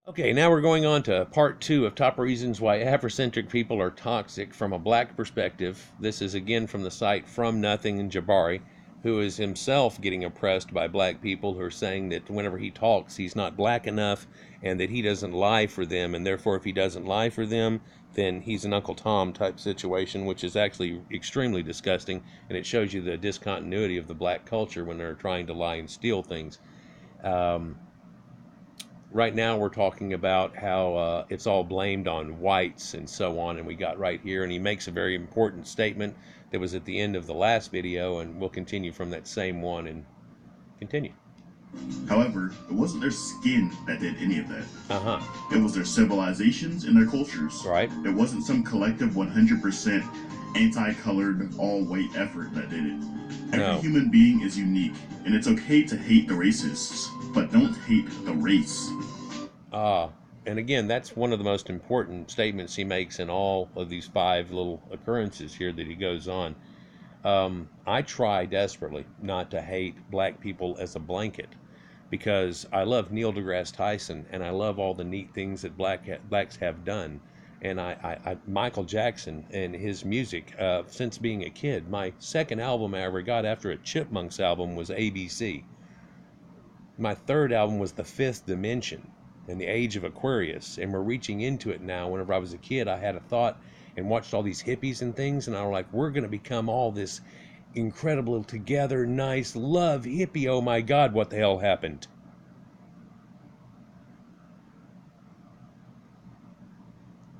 Okay, now we're going on to part two of top reasons why Afrocentric people are toxic from a black perspective. This is again from the site From Nothing and Jabari, who is himself getting oppressed by black people who are saying that whenever he talks, he's not black enough and that he doesn't lie for them. And therefore, if he doesn't lie for them, then he's an Uncle Tom type situation, which is actually extremely disgusting. And it shows you the discontinuity of the black culture when they're trying to lie and steal things. Um, right now we're talking about how it's all blamed on whites and so on, and we got right here, and he makes a very important statement that was at the end of the last video, and we'll continue from that same one and continue. However, it wasn't their skin that did any of that. Uh-huh. It was their civilizations and their cultures. Right. It wasn't some collective 100% anti-colored, all-white effort that did it. Every human being is unique, and it's okay to hate the racists, but don't hate the race. And again, that's one of the most important statements he makes in all of these five little occurrences here that he goes on. I try desperately not to hate black people as a blanket because I love Neil deGrasse Tyson and I love all the neat things that blacks have done. And Michael Jackson and his music, since being a kid, my second album I ever got after a Chipmunks album was ABC. My third album was The Fifth Dimension and the Age of Aquarius, and we're reaching into it now. Whenever I was a kid, I had a thought and watched all these hippies and things, and I was like, we're going to become all this incredible, together, nice, love hippie. Oh my God, what the hell happened?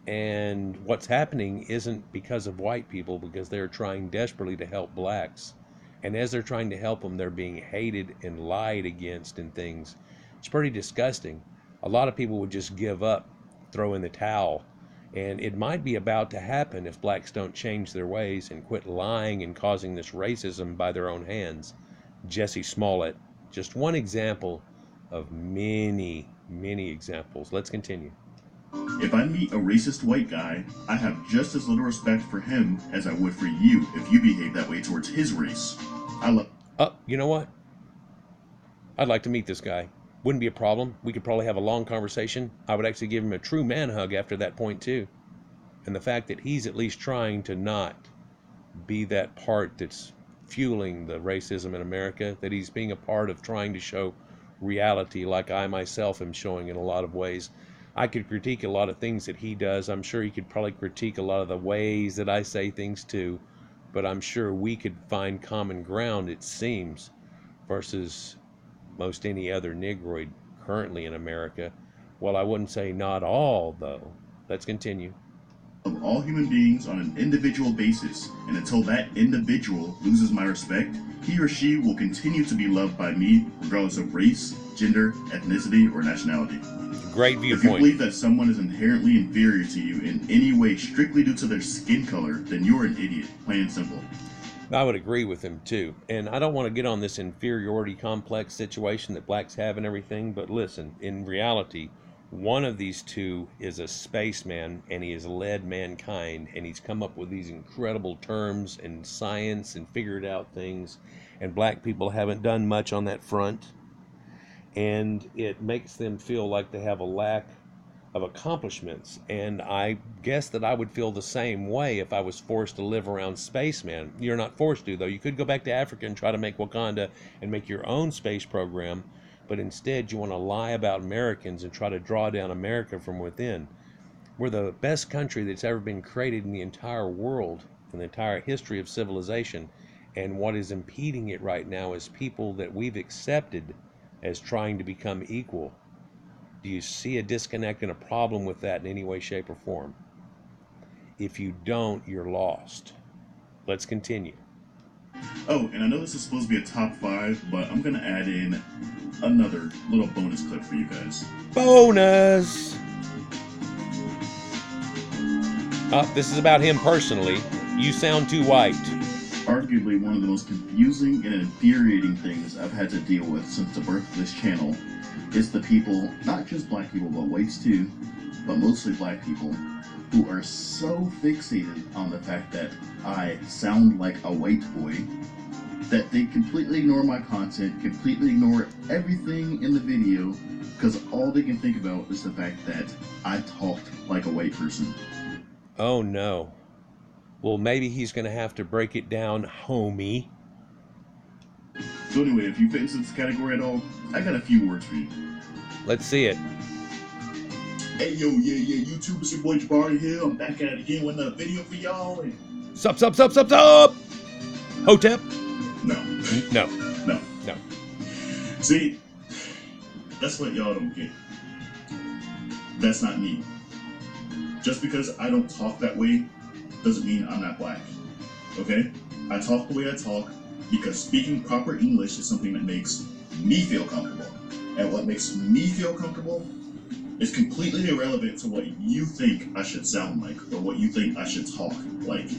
And what's happening isn't because of white people, because they're trying desperately to help blacks. And as they're trying to help them, they're being hated and lied against and things. It's pretty disgusting. A lot of people would just give up, throw in the towel. And it might be about to happen if blacks don't change their ways and quit lying and causing this racism by their own hands. Jesse Smollett, just one example of many, many examples. Let's continue. If I meet a racist white guy, I have just as little respect for him as I would for you if you behave that way towards his race. Oh, you know what? I'd like to meet this guy. Wouldn't be a problem. We could probably have a long conversation. I would actually give him a true man hug after that point too. And the fact that he's at least trying to not be that part that's fueling the racism in America, that he's being a part of trying to show reality like I myself am showing in a lot of ways. I could critique a lot of things that he does. I'm sure he could probably critique a lot of the ways that I say things too, but I'm sure we could find common ground, it seems, versus most any other Negroid currently in America. Well, I wouldn't say not all, though. Let's continue. Of all human beings on an individual basis, and until that individual loses my respect, he or she will continue to be loved by me regardless of race, gender, ethnicity, or nationality. Great viewpoint. If you believe that someone is inherently inferior to you in any way strictly due to their skin color, then you're an idiot, plain and simple. I would agree with him too. And I don't want to get on this inferiority complex situation that blacks have and everything, but listen, in reality, one of these two is a spaceman and he has led mankind and he's come up with these incredible terms and science and figured out things, and black people haven't done much on that front. And it makes them feel like they have a lack of accomplishments. And I guess that I would feel the same way if I was forced to live around spacemen. You're not forced to, though. You could go back to Africa and try to make Wakanda and make your own space program, but instead you want to lie about Americans and try to draw down America from within. We're the best country that's ever been created in the entire world, in the entire history of civilization. And what is impeding it right now is people that we've accepted as trying to become equal. Do you see a disconnect and a problem with that in any way, shape, or form? If you don't, you're lost. Let's continue. Oh, and I know this is supposed to be a top 5, but I'm going to add in another little bonus clip for you guys. Bonus! This is about him personally. You sound too white. Arguably one of the most confusing and infuriating things I've had to deal with since the birth of this channel is the people, not just black people, but whites too, but mostly black people, who are so fixated on the fact that I sound like a white boy that they completely ignore my content, completely ignore everything in the video, because all they can think about is the fact that I talked like a white person. Oh no. Well, maybe he's going to have to break it down, homie. So anyway, if you fit into this category at all, I got a few words for you. Let's see it. Hey yo, yeah, YouTube, it's your boy Jabari here. I'm back at it again with another video for y'all. And Sup, sup, sup, sup, sup! Hotep? no, No, no. no. See, that's what y'all don't get. That's not me. Just because I don't talk that way doesn't mean I'm not black. Okay? I talk the way I talk because speaking proper English is something that makes me feel comfortable. And what makes me feel comfortable is completely irrelevant to what you think I should sound like or what you think I should talk like.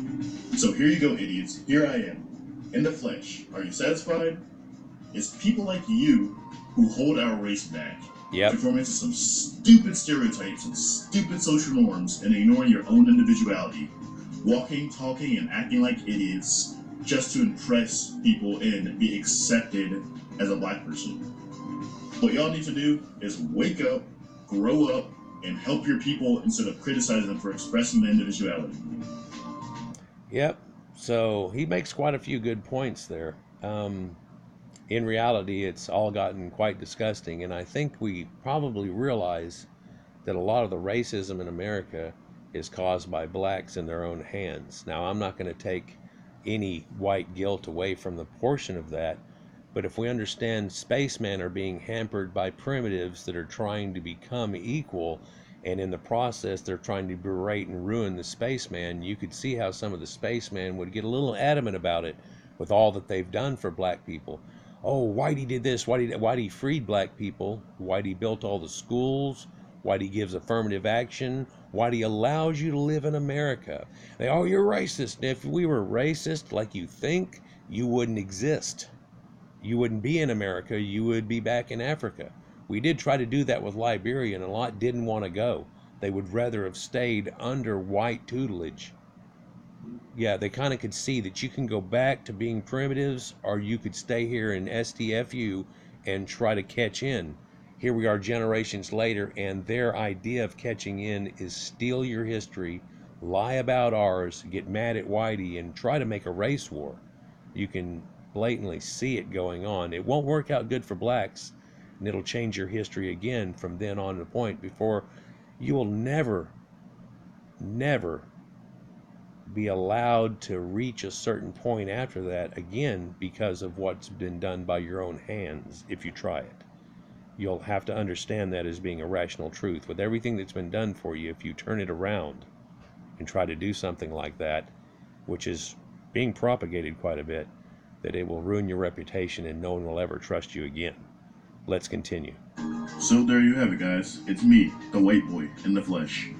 So here you go, idiots. Here I am, in the flesh. Are you satisfied? It's people like you who hold our race back. Yep. Conforming to some stupid stereotypes and stupid social norms and ignoring your own individuality. Walking, talking, and acting like idiots just to impress people and be accepted as a black person. What y'all need to do is wake up, grow up, and help your people instead of criticizing them for expressing their individuality. Yep. So he makes quite a few good points there. In reality, it's all gotten quite disgusting, and I think we probably realize that a lot of the racism in America is caused by blacks in their own hands. Now, I'm not going to take any white guilt away from the portion of that, but if we understand spacemen are being hampered by primitives that are trying to become equal, and in the process they're trying to berate and ruin the spaceman, you could see how some of the spacemen would get a little adamant about it with all that they've done for black people. Oh, Whitey did this, Whitey freed black people, Whitey built all the schools, Whitey gives affirmative action, Whitey allows you to live in America. Oh, you're racist. If we were racist like you think, you wouldn't exist. You wouldn't be in America, you would be back in Africa. We did try to do that with Liberia, and a lot didn't want to go. They would rather have stayed under white tutelage. Yeah, they kind of could see that you can go back to being primitives, or you could stay here in STFU and try to catch in. Here we are generations later, and their idea of catching in is steal your history, lie about ours, get mad at Whitey, and try to make a race war. You can blatantly see it going on. It won't work out good for blacks, and it'll change your history again from then on to the point before you will never, never be allowed to reach a certain point after that again because of what's been done by your own hands if you try it. You'll have to understand that as being a rational truth. With everything that's been done for you, if you turn it around and try to do something like that, which is being propagated quite a bit, that it will ruin your reputation and no one will ever trust you again. Let's continue. So there you have it, guys. It's me, the white boy, in the flesh.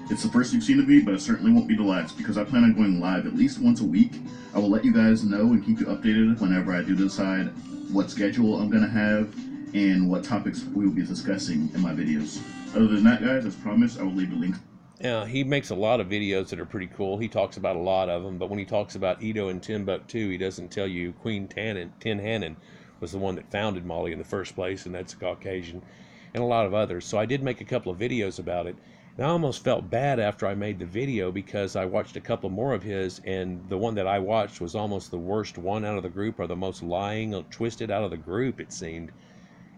It's the first you've seen of me, but it certainly won't be the last because I plan on going live at least once a week. I will let you guys know and keep you updated whenever I do decide what schedule I'm going to have and what topics we will be discussing in my videos. Other than that, guys, as promised, I will leave the link. Yeah, he makes a lot of videos that are pretty cool. He talks about a lot of them, but when he talks about Edo and Timbuktu, he doesn't tell you Queen Tin Hannon was the one that founded Mali in the first place, and that's a Caucasian, and a lot of others. So I did make a couple of videos about it. And I almost felt bad after I made the video because I watched a couple more of his, and the one that I watched was almost the worst one out of the group, or the most lying, or twisted out of the group, it seemed.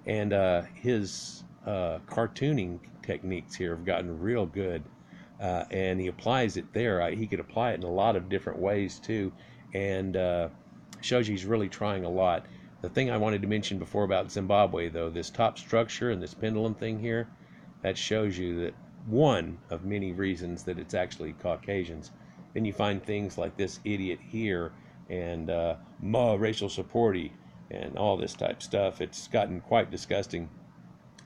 And his cartooning techniques here have gotten real good. And he applies it there. He could apply it in a lot of different ways too, and shows you he's really trying a lot. The thing I wanted to mention before about Zimbabwe, though, this top structure and this pendulum thing here, that shows you that one of many reasons that it's actually Caucasians. Then you find things like this idiot here and racial supporty and all this type stuff. It's gotten quite disgusting.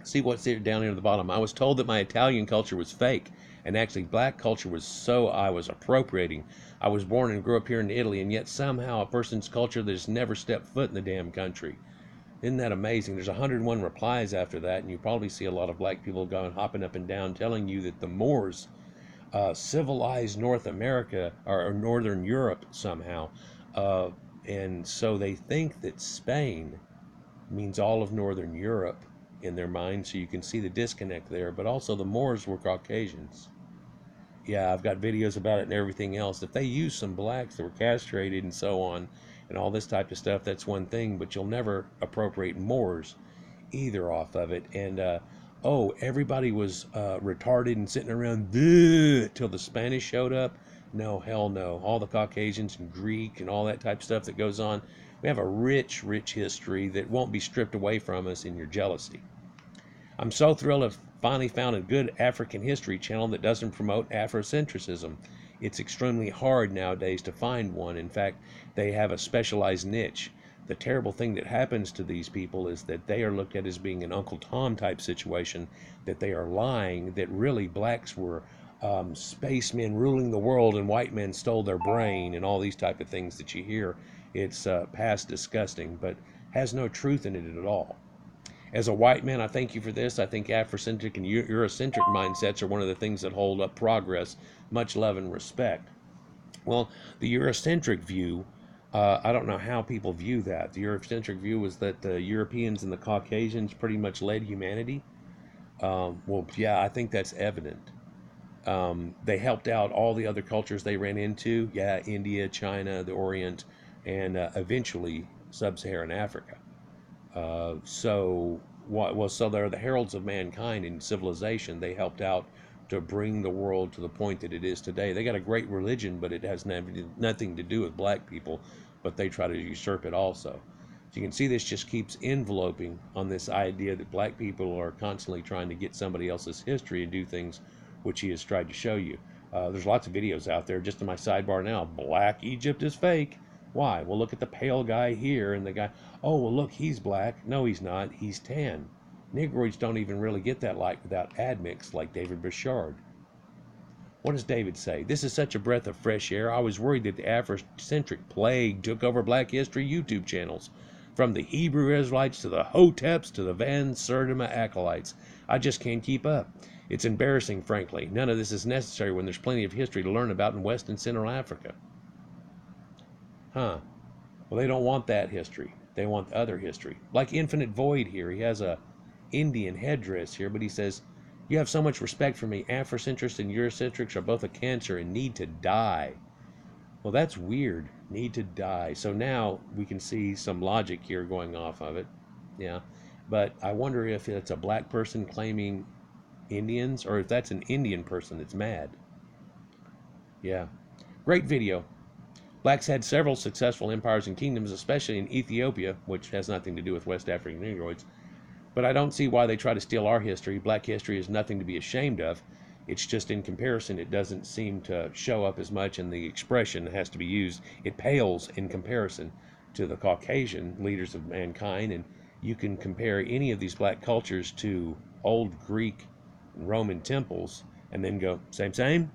See what's here down here at the bottom. I was told that my Italian culture was fake, and actually black culture was so I was appropriating. I was born and grew up here in Italy, and yet somehow a person's culture that has never stepped foot in the damn country. Isn't that amazing? There's 101 replies after that, and you probably see a lot of black people going hopping up and down telling you that the Moors civilized North America or Northern Europe somehow. And so they think that Spain means all of Northern Europe, in their mind, so you can see the disconnect there. But also the Moors were Caucasians. Yeah, I've got videos about it and everything else. If they use some blacks that were castrated and so on, and all this type of stuff, that's one thing. But you'll never appropriate Moors either off of it. And oh, everybody was retarded and sitting around till the Spanish showed up. No, hell no. All the Caucasians and Greek and all that type of stuff that goes on. We have a rich, rich history that won't be stripped away from us in your jealousy. I'm so thrilled to have finally found a good African history channel that doesn't promote Afrocentricism. It's extremely hard nowadays to find one. In fact, they have a specialized niche. The terrible thing that happens to these people is that they are looked at as being an Uncle Tom type situation, that they are lying, that really blacks were spacemen ruling the world and white men stole their brain and all these type of things that you hear. It's past disgusting, but has no truth in it at all. As a white man, I thank you for this. I think Afrocentric and Eurocentric mindsets are one of the things that hold up progress. Much love and respect. Well, the Eurocentric view, I don't know how people view that. The Eurocentric view was that the Europeans and the Caucasians pretty much led humanity. Well, yeah, I think that's evident. They helped out all the other cultures they ran into. Yeah, India, China, the Orient, and eventually sub-Saharan Africa. So they're the heralds of mankind in civilization. They helped out to bring the world to the point that it is today. They got a great religion, but it has nothing to do with black people, but they try to usurp it also. So you can see this just keeps enveloping on this idea that black people are constantly trying to get somebody else's history and do things which he has tried to show you. There's lots of videos out there. Just in my sidebar now, Black Egypt is fake. Why? Well, look at the pale guy here and the guy. Oh, well, look, he's black. No, he's not. He's tan. Negroids don't even really get that light without admix like David Bouchard. What does David say? This is such a breath of fresh air. I was worried that the Afrocentric plague took over Black History YouTube channels. From the Hebrew Israelites to the Hoteps to the Van Sertima acolytes. I just can't keep up. It's embarrassing, frankly. None of this is necessary when there's plenty of history to learn about in West and Central Africa. Huh. Well, they don't want that history. They want other history. Like Infinite Void here. He has a Indian headdress here, but he says, you have so much respect for me. Afrocentrics and Eurocentrics are both a cancer and need to die. Well, that's weird. Need to die. So now we can see some logic here going off of it. Yeah. But I wonder if it's a black person claiming Indians or if that's an Indian person that's mad. Yeah. Great video. Blacks had several successful empires and kingdoms, especially in Ethiopia, which has nothing to do with West African Negroids. But I don't see why they try to steal our history. Black history is nothing to be ashamed of. It's just in comparison, it doesn't seem to show up as much, and the expression has to be used. It pales in comparison to the Caucasian leaders of mankind, and you can compare any of these black cultures to old Greek and Roman temples and then go, same, same?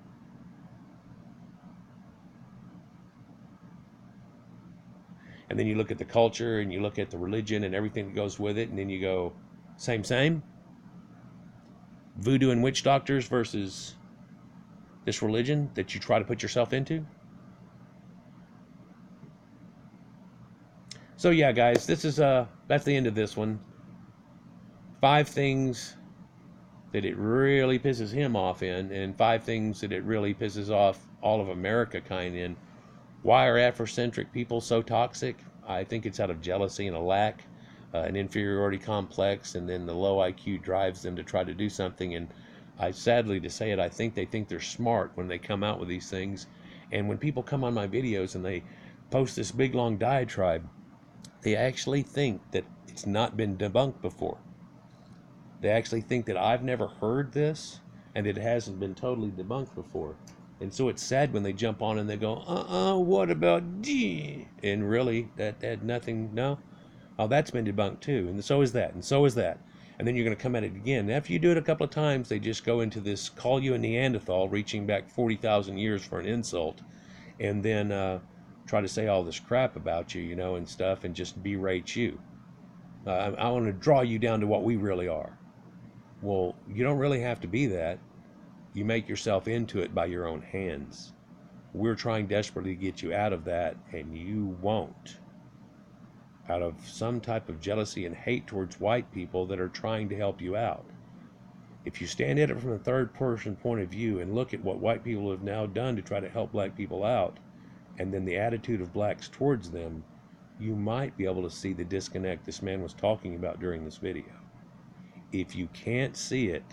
And then you look at the culture and you look at the religion and everything that goes with it, and then you go, same, same? Voodoo and witch doctors versus this religion that you try to put yourself into? So yeah, guys, this is that's the end of this one. 5 things that it really pisses him off in, and 5 things that it really pisses off all of America kind in. Why are Afrocentric people so toxic? I think it's out of jealousy and a lack, an inferiority complex, and then the low IQ drives them to try to do something. And I sadly to say it, I think they think they're smart when they come out with these things. And when people come on my videos and they post this big long diatribe, they actually think that it's not been debunked before. They actually think that I've never heard this and it hasn't been totally debunked before. And so it's sad when they jump on and they go, what about D? And really, that had nothing, no? Oh, that's been debunked too. And so is that, and so is that. And then you're going to come at it again. After you do it a couple of times, they just go into this, call you a Neanderthal, reaching back 40,000 years for an insult, and then try to say all this crap about you, you know, and stuff, and just berate you. I want to draw you down to what we really are. Well, you don't really have to be that. You make yourself into it by your own hands. We're trying desperately to get you out of that, and you won't. out of some type of jealousy and hate towards white people that are trying to help you out. If you stand at it from a third person point of view and look at what white people have now done to try to help black people out, and then the attitude of blacks towards them, you might be able to see the disconnect this man was talking about during this video. If you can't see it,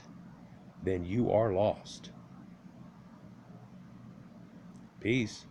then you are lost. Peace.